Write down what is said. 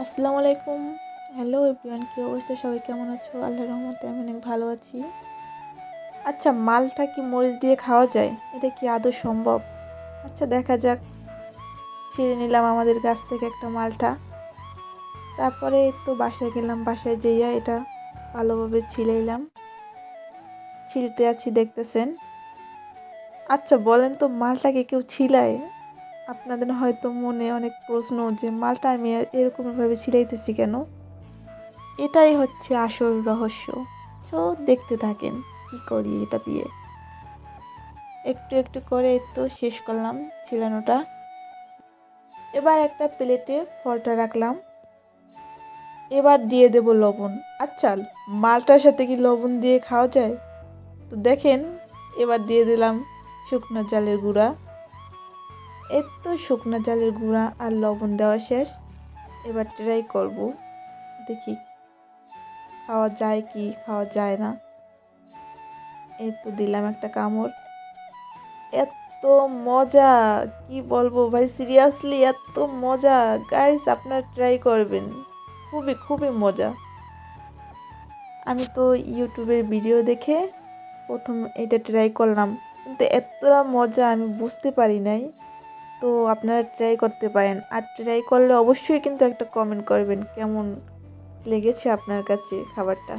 আসসালামু আলাইকুম। Hello everyone, কী অবস্থা? সবাই কেমন আছো? আল্লাহর রহমতে আমি অনেক ভালো আছি। আচ্ছা, মালটা কি মরিচ দিয়ে খাওয়া যায়? এটা কি আদৌ সম্ভব? আচ্ছা, দেখা যাক। ছিঁড়ে নিলাম আমাদের গাছ থেকে একটা মালটা। তারপরে তো বাসায় গেলাম, বাসায় যেইয়া এটা ভালোভাবে ছিলাইলাম। ছিলতে আছি, দেখতেছেন। আচ্ছা বলেন তো, মালটাকে কেউ ছিলায়? আপনাদের হয়তো মনে অনেক প্রশ্ন যে মালটা আমি এরকমভাবে ছিলাইতেছি কেন। এটাই হচ্ছে আসল রহস্য। সো দেখতে থাকেন কি করি এটা দিয়ে। একটু একটু করে এই তো শেষ করলাম ছিলানোটা। এবার একটা প্লেটে ফলটা রাখলাম। এবার দিয়ে দেব লবণ। আচ্ছা, মালটার সাথে কি লবণ দিয়ে খাওয়া যায়? তো দেখেন, এবার দিয়ে দিলাম শুকনো চালের গুঁড়া। এই তো শুকনো চালের গুঁড়া আর লবণ দেওয়া শেষ। এবার ট্রাই করব, দেখি খাওয়া যায় কি খাওয়া যায় না। এই তো দিলাম একটা কামড়। এত মজা, কি বলবো ভাই, সিরিয়াসলি এত মজা। গাইস, আপনারা ট্রাই করবেন, খুবই খুবই মজা। আমি তো ইউটিউবের ভিডিও দেখে প্রথম এটা ট্রাই করলাম, কিন্তু এতটা মজা আমি বুঝতে পারি নাই। তো আপনারা ট্রাই করতে পারেন, আর ট্রাই করলে অবশ্যই কিন্তু একটা কমেন্ট করবেন কেমন লেগেছে আপনার কাছে খাবারটা।